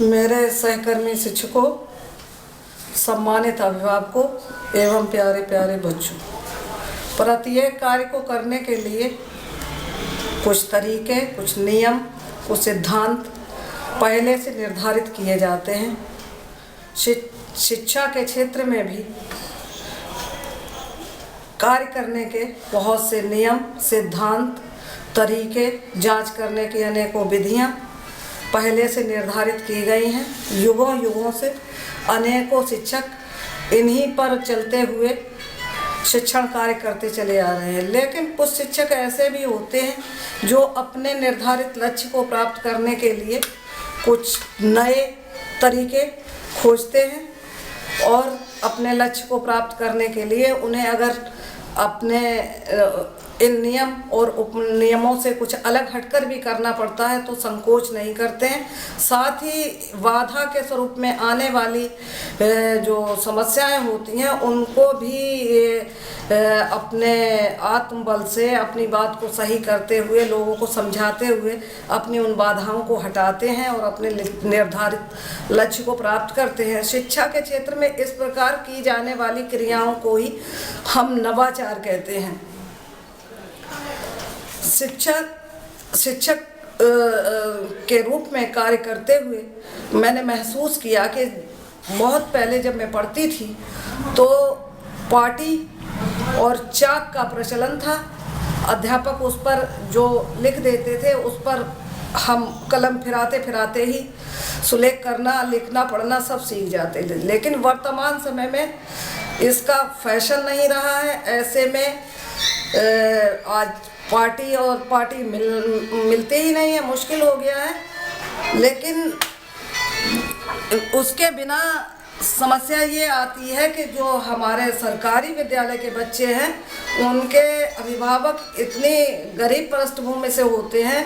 मेरे सहकर्मी शिक्षकों, सम्मानित अभिभावकों एवं प्यारे प्यारे बच्चों, प्रत्येक कार्य को करने के लिए कुछ तरीके, कुछ नियम, कुछ सिद्धांत पहले से निर्धारित किए जाते हैं। शिक्षा के क्षेत्र में भी कार्य करने के बहुत से नियम, सिद्धांत, तरीके, जांच करने की अनेकों विधियां पहले से निर्धारित की गई हैं। युगों युगों से अनेकों शिक्षक इन्हीं पर चलते हुए शिक्षण कार्य करते चले आ रहे हैं। लेकिन कुछ शिक्षक ऐसे भी होते हैं जो अपने निर्धारित लक्ष्य को प्राप्त करने के लिए कुछ नए तरीके खोजते हैं और अपने लक्ष्य को प्राप्त करने के लिए उन्हें अगर अपने इन नियम और उप नियमों से कुछ अलग हटकर भी करना पड़ता है तो संकोच नहीं करते हैं। साथ ही बाधा के स्वरूप में आने वाली जो समस्याएं होती हैं उनको भी अपने आत्मबल से अपनी बात को सही करते हुए, लोगों को समझाते हुए अपनी उन बाधाओं को हटाते हैं और अपने निर्धारित लक्ष्य को प्राप्त करते हैं। शिक्षा के क्षेत्र में इस प्रकार की जाने वाली क्रियाओं को ही हम नवाचार कहते हैं। शिक्षक के रूप में कार्य करते हुए मैंने महसूस किया कि बहुत पहले जब मैं पढ़ती थी तो पाटी और चाक का प्रचलन था। अध्यापक उस पर जो लिख देते थे उस पर हम कलम फिराते फिराते ही सुलेख करना, लिखना, पढ़ना सब सीख जाते थे। लेकिन वर्तमान समय में इसका फैशन नहीं रहा है। ऐसे में आज पार्टी और पार्टी मिलते ही नहीं है, मुश्किल हो गया है। लेकिन उसके बिना समस्या ये आती है कि जो हमारे सरकारी विद्यालय के बच्चे हैं उनके अभिभावक इतनी गरीब पृष्ठभूमि से होते हैं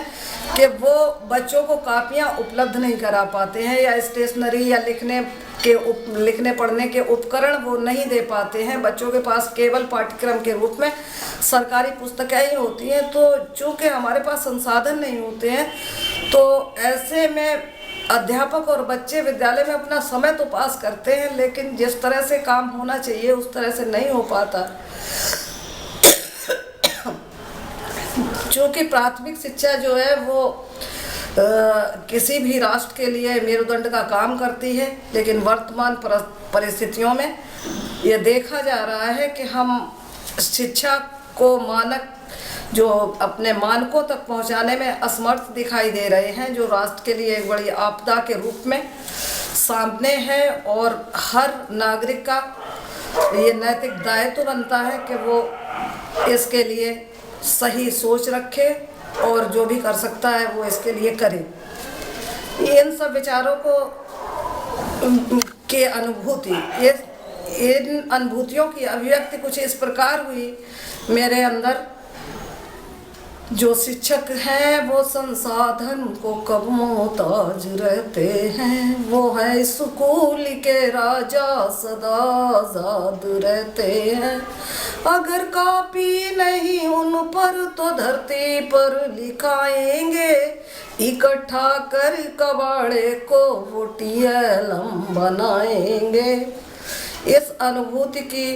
कि वो बच्चों को कापियाँ उपलब्ध नहीं करा पाते हैं या स्टेशनरी या लिखने पढ़ने के उपकरण वो नहीं दे पाते हैं। बच्चों के पास केवल पाठ्यक्रम के रूप में सरकारी पुस्तकें ही होती हैं। तो चूँकि हमारे पास संसाधन नहीं होते हैं तो ऐसे में अध्यापक और बच्चे विद्यालय में अपना समय तो पास करते हैं लेकिन जिस तरह से काम होना चाहिए उस तरह से नहीं हो पाता। चूँकि प्राथमिक शिक्षा जो है वो किसी भी राष्ट्र के लिए मेरुदंड का काम करती है, लेकिन वर्तमान परिस्थितियों में ये देखा जा रहा है कि हम शिक्षा को जो अपने मानकों तक पहुंचाने में असमर्थ दिखाई दे रहे हैं, जो राष्ट्र के लिए एक बड़ी आपदा के रूप में सामने है। और हर नागरिक का ये नैतिक दायित्व बनता है कि वो इसके लिए सही सोच रखे और जो भी कर सकता है वो इसके लिए करे। इन सब विचारों के इन अनुभूतियों की अभिव्यक्ति कुछ इस प्रकार हुई मेरे अंदर। जो शिक्षक हैं वो संसाधन को कब मोहताज रहते हैं, वो है स्कूल के राजा सदा आजाद रहते हैं। अगर कॉपी नहीं उन पर तो धरती पर लिखाएंगे, इकट्ठा कर कबाड़े को वो टीएलएम बनाएंगे। इस अनुभूति की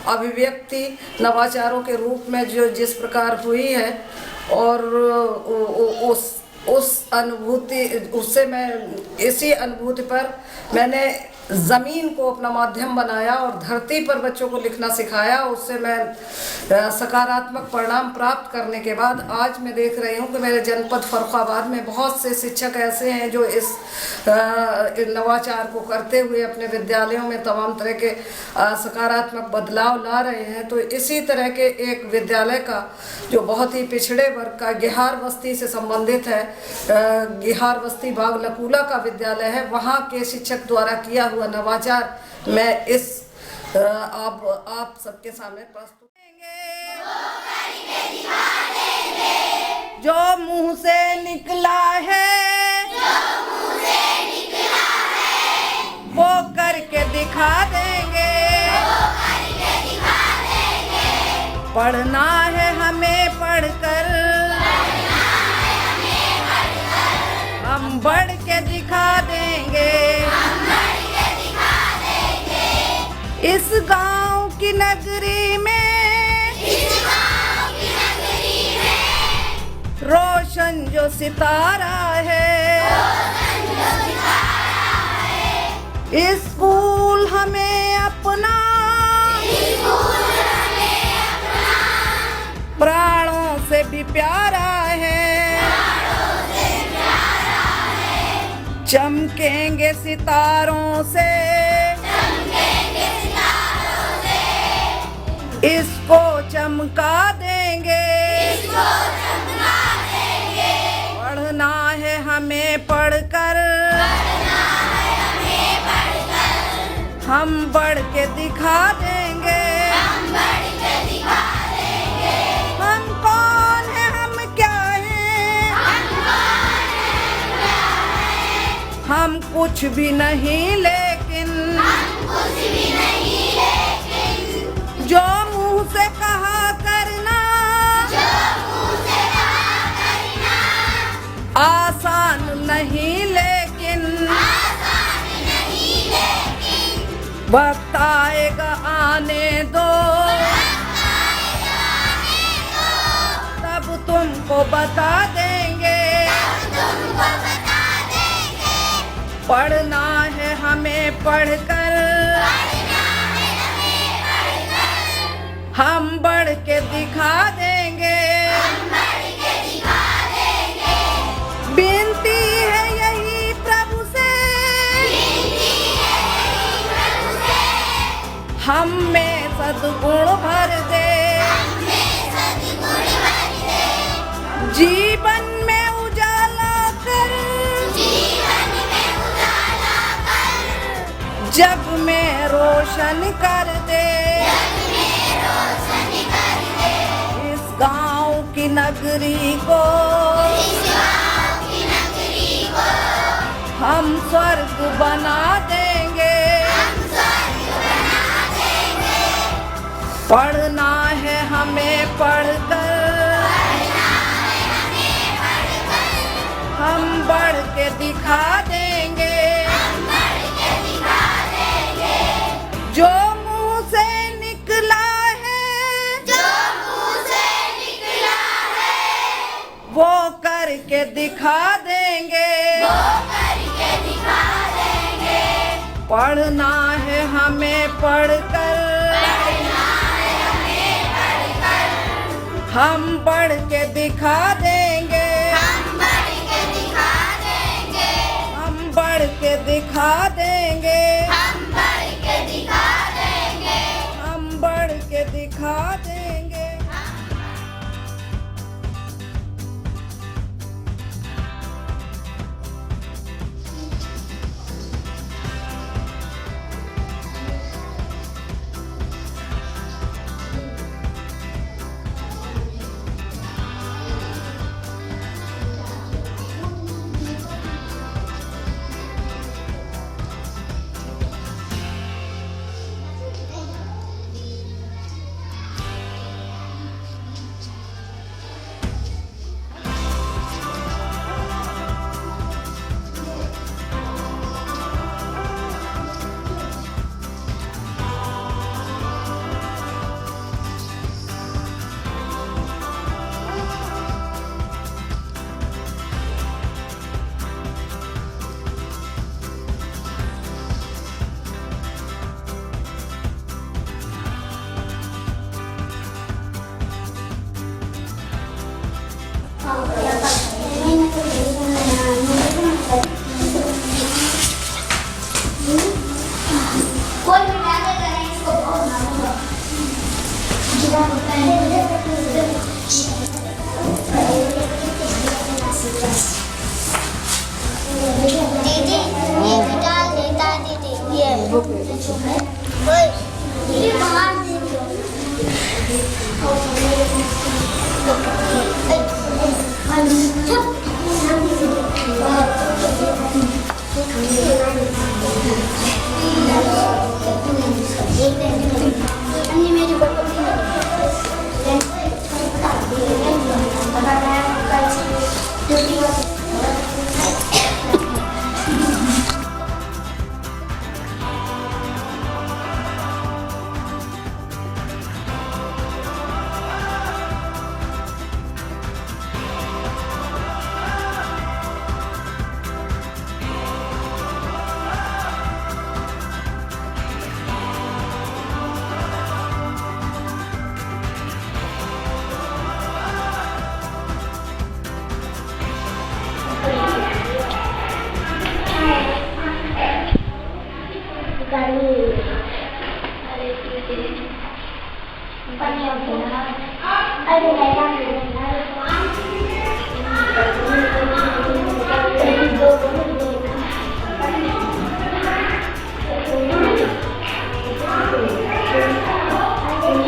अभिव्यक्ति नवाचारों के रूप में जो जिस प्रकार हुई है और उस अनुभूति उससे मैं इसी अनुभूति पर मैंने ज़मीन को अपना माध्यम बनाया और धरती पर बच्चों को लिखना सिखाया। उससे मैं सकारात्मक परिणाम प्राप्त करने के बाद आज मैं देख रही हूँ कि मेरे जनपद फर्रुखाबाद में बहुत से शिक्षक ऐसे हैं जो इस नवाचार को करते हुए अपने विद्यालयों में तमाम तरह के सकारात्मक बदलाव ला रहे हैं। तो इसी तरह के एक विद्यालय का जो बहुत ही पिछड़े वर्ग का गिहार बस्ती से संबंधित है, गिहार बस्ती बाग लकूला का विद्यालय है, वहाँ के शिक्षक द्वारा किया हुआ नवाचार मैं इस आप सबके सामने प्रस्तुत करेंगे। जो मुंह से निकला है वो करके दिखा देंगे। पढ़ना है हमें पढ़कर हम बढ़ के दिखा देंगे। इस गांव की नगरी में रोशन जो सितारा है, इस फूल हमें अपना प्राणों से भी प्यारा है। चमकेंगे सितारों से इसको चमका देंगे। पढ़ना है हमें पढ़कर हम बढ़ के दिखा देंगे। हम कौन है हम क्या हैं, हम कुछ भी नहीं लेकिन जो मुंह से कहा करना आसान नहीं लेकिन वक्त आएगा आने दो, तब तुमको बता देंगे। पढ़ना है हमें पढ़कर हम बढ़ के दिखा देंगे। विनती है यही प्रभु से हम में सद्गुण भर दे। जीवन में उजाला कर जग में रोशन कर दे। इस गांव की नगरी को हम स्वर्ग बना देंगे। पढ़ना है हमें पढ़कर हम बढ़ के दिखा देंगे। जो मुंह से निकला है वो करके दिखा देंगे। पढ़ना है हमें पढ़कर हम बढ़ के दिखा देंगे। हम बढ़ के दिखा देंगे। हम बढ़ के दिखा देंगे। हम बढ़ के दिखा देंगे।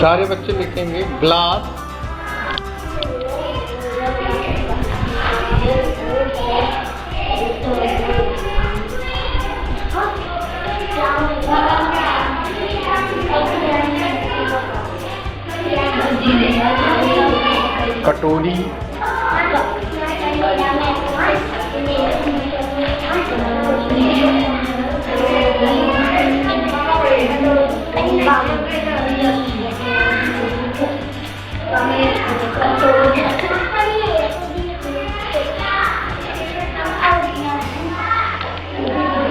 सारे बच्चे लिखेंगे ग्लास, कटोरी,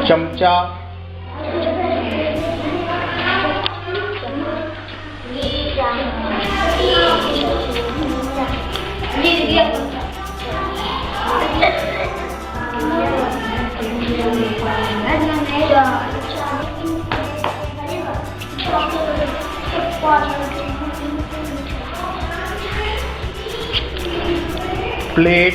चमचा, प्लेट,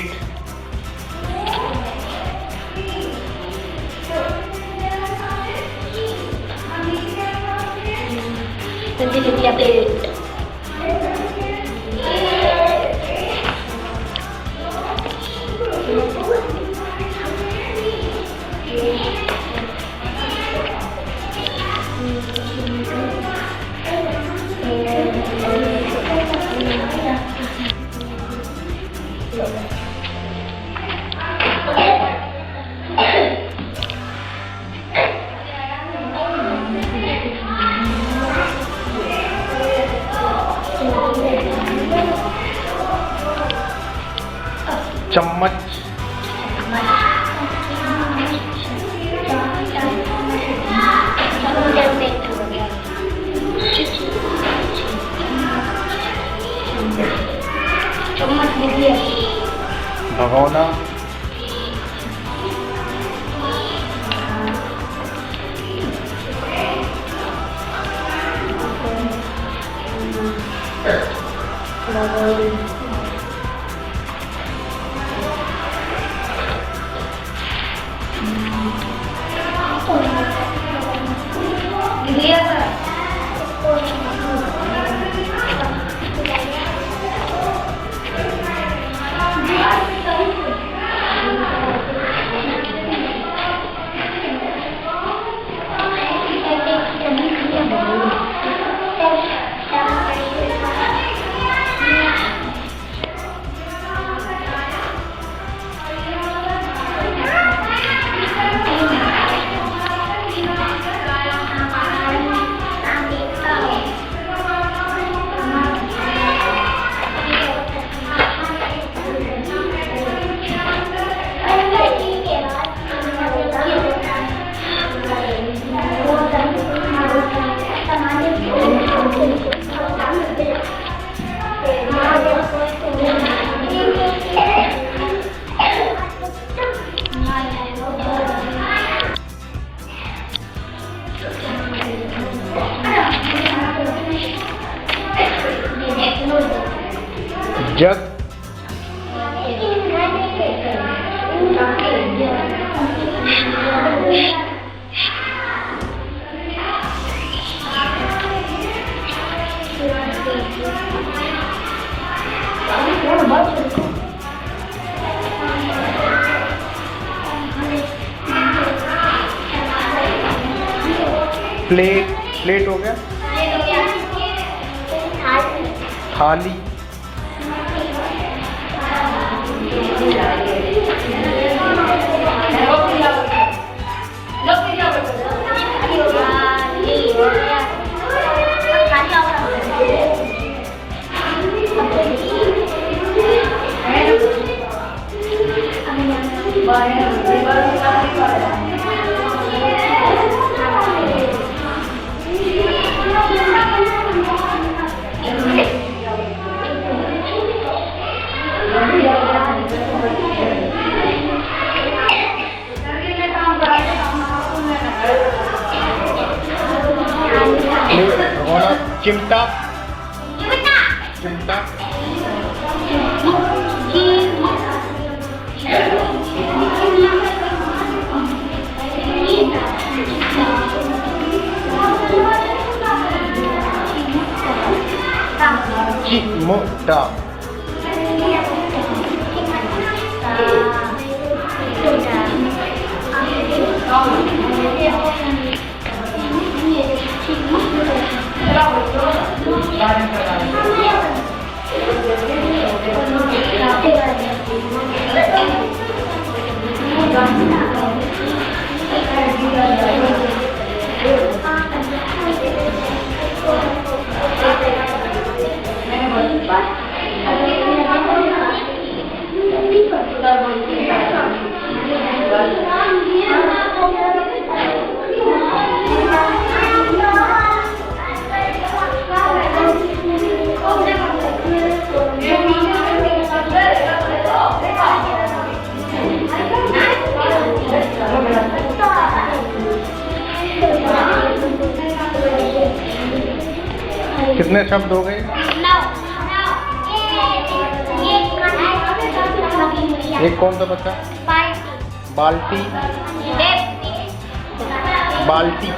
चम्मच, भगोना, जग, प्लेट, प्लेट हो गया, थाली, चिमटा, चिमटा चिमटा कितने शब्द हो गए? एक कौन सा बच्चा? बाल्टी बाल्टी बाल्टी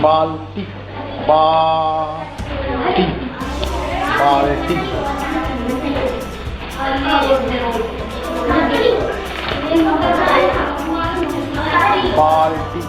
बाल्टी बाल्टी बाल्टी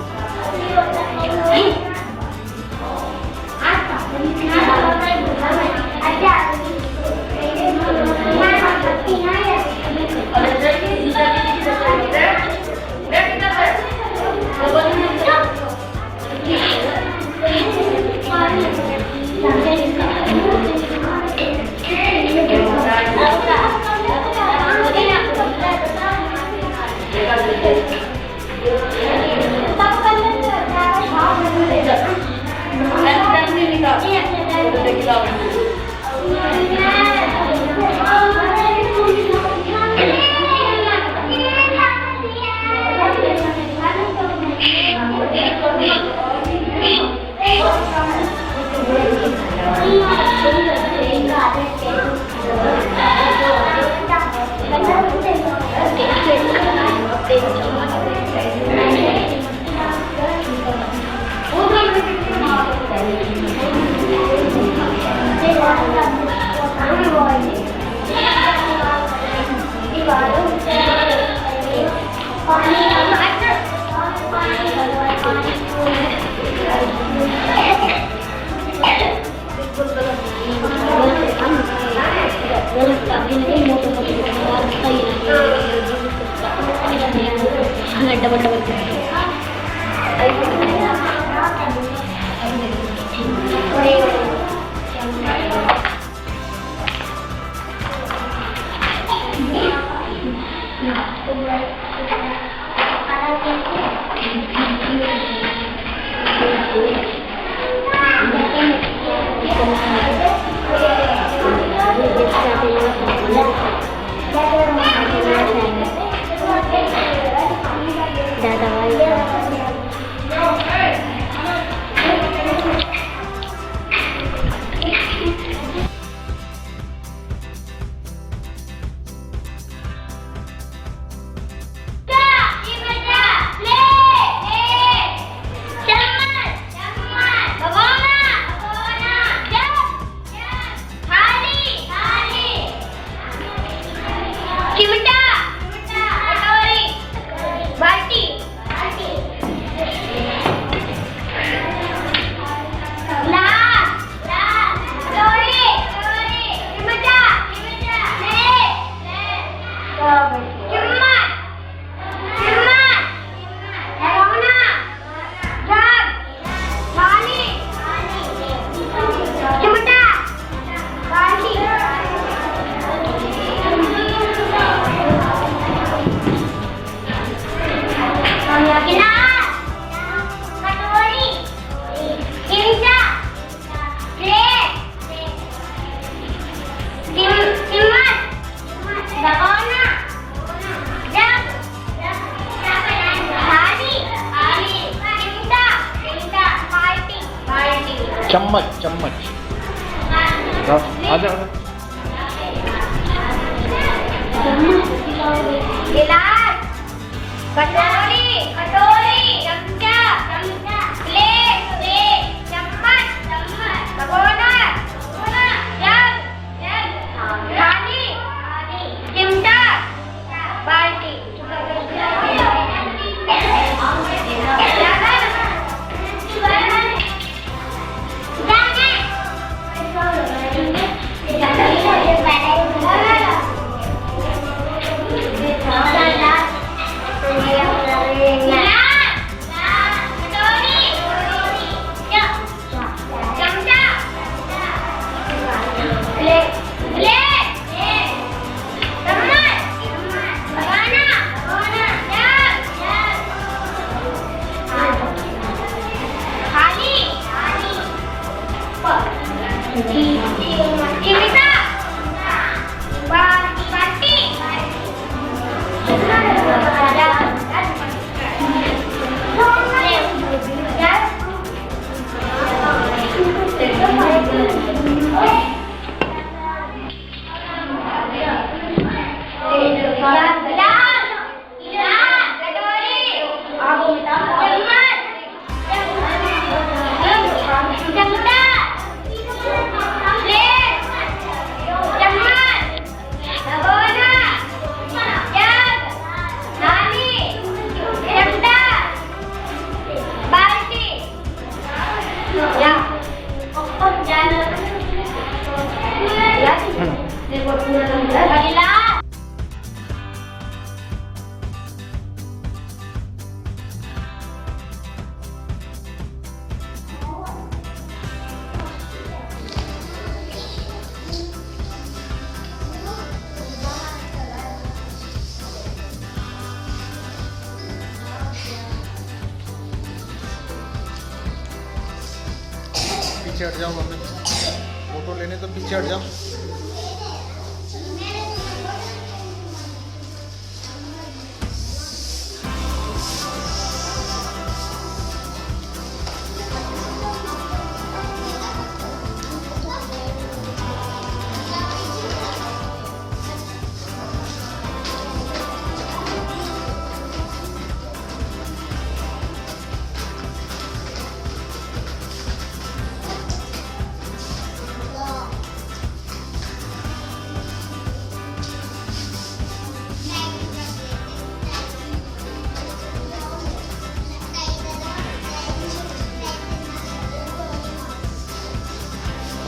चिमटा, कटोरी, बाल्टी, चम्मच चम्मच आजा गिलास, कटोरी, चमचा, प्लेट, चम्मच, भगोना, जग, थाली, चिमटा, बाल्टी। पीछे हट जाओ मम्मी, फोटो लेने तो पीछे हट जाओ।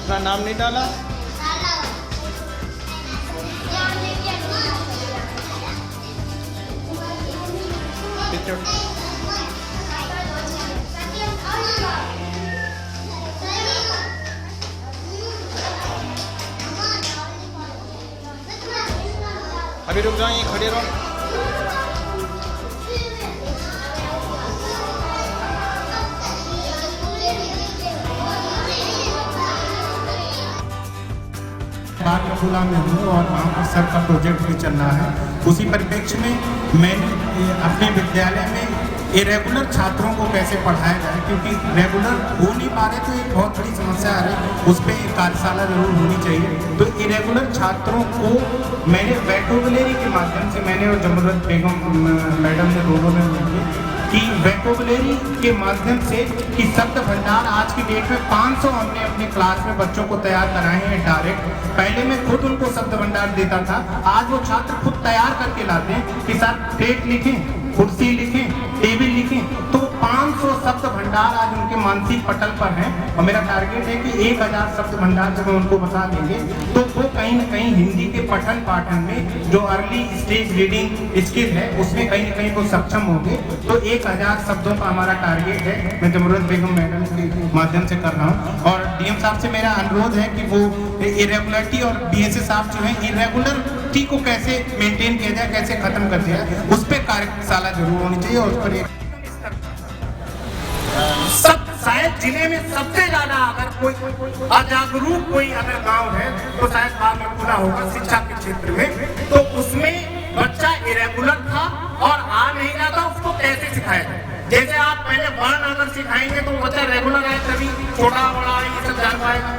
अपना नाम नहीं डाला? पीछे अभी रुक जाओ, ये खड़े रहो। बागपुरा में हूँ और वहाँ पर सर का प्रोजेक्ट भी चल रहा है। उसी परिप्रेक्ष्य में मैंने अपने विद्यालय में इरेगुलर छात्रों को कैसे पढ़ाया जाए, क्योंकि रेगुलर हो नहीं पा रहे तो एक बहुत बड़ी समस्या आ रही, उस पर एक कार्यशाला जरूर होनी चाहिए। तो इरेगुलर छात्रों को मैंने वोकैबुलरी के माध्यम से, मैंने और जमरुद्दीन बेगम मैडम ने दोनों ने मिलकर कि वोकैबुलरी के माध्यम से कि शब्द भंडार आज की डेट में 500 हमने अपने क्लास में बच्चों को तैयार कराए हैं डायरेक्ट। पहले मैं खुद उनको शब्द भंडार देता था, आज वो छात्र खुद तैयार करके लाते हैं कि सर प्लेट लिखें, कुर्सी लिखें, टेबल लिखें। तो 500 शब्द भंडार आज उनके मानसिक पटल पर हैं और मेरा टारगेट है कि 1000 शब्द भंडार जब हम उनको बता देंगे तो वो कहीं ना कहीं हिंदी के पठन पाठन में जो अर्ली स्टेज रीडिंग स्किल है उसमें कहीं ना कहीं वो सक्षम होंगे। तो 1000 शब्दों का हमारा टारगेट है, मैं जमरुद्दीन बेगम मैडम के माध्यम से कर रहा हूँ। और डीएम साहब से मेरा अनुरोध है कि वो इरेगुलरिटी और डीएसए साहब जो है इरेगुलरिटी को कैसे मेंटेन किया जाए, कैसे खत्म कर दिया जाए, उस पर कार्यशाला जरूर होनी चाहिए। और उस पर सब शायद जिले में सबसे ज्यादा अगर कोई अजागरूक कोई अगर गांव है तो शायद बागपुरा होगा शिक्षा के क्षेत्र में। तो उसमें बच्चा इरेगुलर था और आ नहीं रहा था, उसको कैसे सिखाया जाए। जैसे आप पहले जबान अगर सिखाएंगे तो बच्चा रेगुलर है, तभी छोटा बड़ा ये सब जान पाएगा।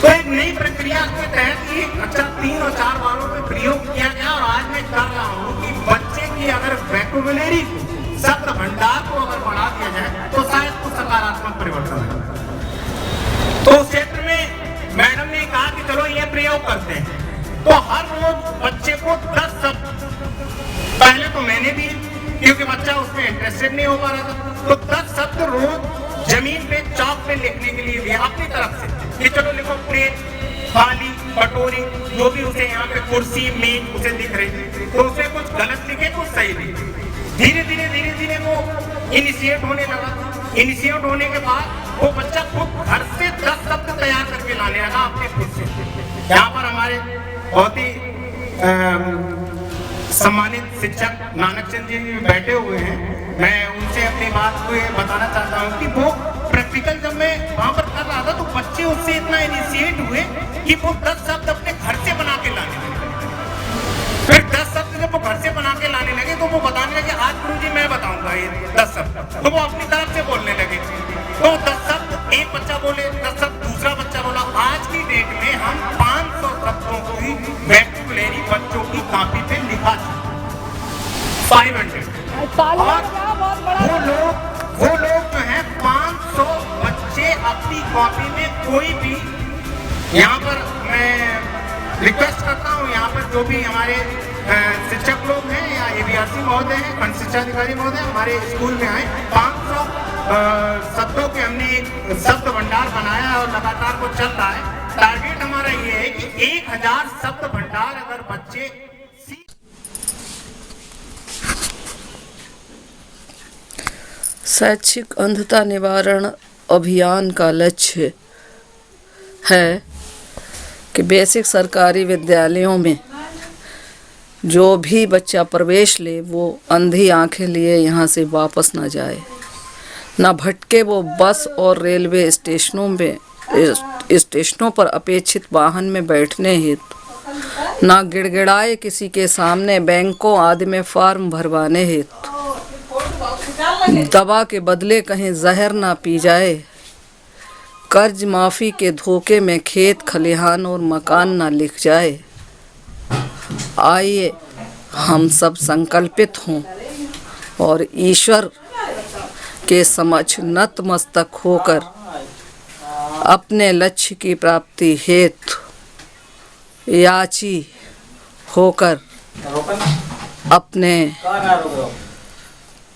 तो एक नई प्रक्रिया के तहत ये कक्षा 3 और 4 वालों में प्रयोग किया गया और आज मैं कर रहा हूँ कि बच्चे की अगर वोकैबुलरी शब्द भंडार को अगर बढ़ा दिया जाए तो शायद कुछ सकारात्मक परिवर्तन है। तो उस क्षेत्र में मैडम ने कहा कि चलो ये प्रयोग करते हैं। तो हर रोज बच्चे को 10 शब्द, पहले तो मैंने भी, क्योंकि बच्चा उसमें इंटरेस्टेड नहीं हो पा रहा था, तो 10 शब्द रोज जमीन पे चौक पे लिखने के लिए दिया अपनी तरफ से कि चलो लिखो प्लेट, थाली, कटोरी, जो भी उसे यहाँ पे कुर्सी मेज उसे दिख रही, तो उसे कुछ गलत लिखे कुछ सही लिखे। धीरे धीरे वो इनिशिएट होने लगा। इनिशिएट होने के बाद वो बच्चा खुद घर से 10 शब्द तैयार करके लाने लगा अपने खुद से। यहाँ पर हमारे बहुत ही सम्मानित शिक्षक नानक चंद जी बैठे हुए हैं। मैं उनसे अपनी बात को बताना चाहता हूँ कि वो प्रैक्टिकल जब मैं वहाँ पर कर रहा था तो बच्चे उससे इतना इनिशिएट हुए कि वो 10 शब्द अपने घर से बना के लाने लगे। फिर 10 शब्द जब वो घर से बना के लाने लगे तो वो बताने लगे आज गुरुजी मैं बताऊंगा ये 10 शब्द, तो वो अपनी तरफ से बोलने लगे। तो 10 शब्द एक बच्चा बोले, 10 शब्द दूसरा बच्चा बोला। आज की डेट में हम 500 शब्दों की वोकैबुलरी बच्चों की कॉपी पे लिखा 500। और वो लोग जो है 500 बच्चे अपनी कॉपी में कोई भी, यहाँ पर मैं रिक्वेस्ट करता हूँ, यहाँ पर जो भी हमारे शिक्षक लोग हैं या ABRC महोदय हैं, खंड शिक्षा अधिकारी महोदय हमारे स्कूल में आए, 500 शब्दों के हमने एक शब्द भंडार बनाया और लगातार वो चल रहा है। टारगेट हमारा ये है कि 1000 शब्द भंडार अगर बच्चे शैक्षिक अंधता निवारण अभियान का लक्ष्य है कि बेसिक सरकारी विद्यालयों में जो भी बच्चा प्रवेश ले वो अंधी आंखें लिए यहाँ से वापस ना जाए, ना भटके वो बस और रेलवे स्टेशनों पर अपेक्षित वाहन में बैठने हेतु, ना गिड़गिड़ाए किसी के सामने बैंकों आदि में फॉर्म भरवाने हेतु, दवा के बदले कहीं जहर ना पी जाए, कर्ज माफी के धोखे में खेत खलिहान और मकान ना लिख जाए। आइए हम सब संकल्पित हों और ईश्वर के समक्ष नतमस्तक होकर अपने लक्ष्य की प्राप्ति हेतु याची होकर अपने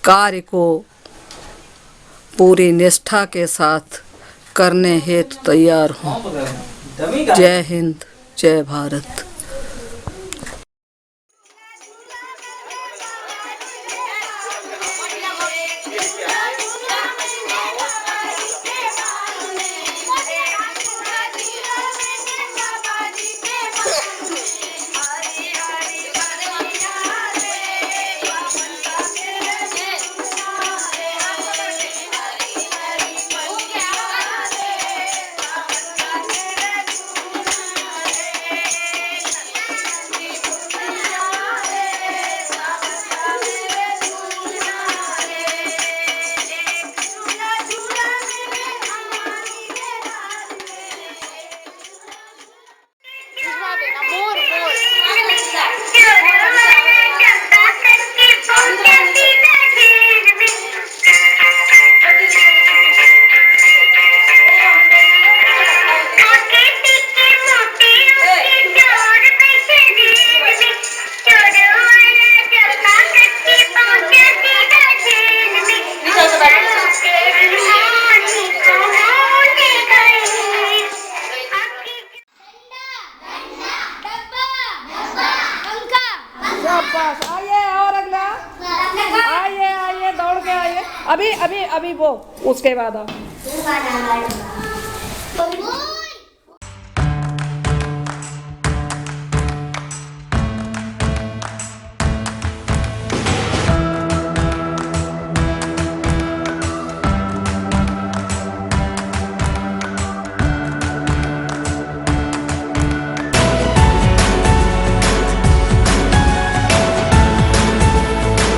कार्य को पूरी निष्ठा के साथ करने हेतु तैयार हों। जय हिंद, जय भारत। आइए और अगला आइए दौड़ के आइए। अभी वो उसके बाद आओ।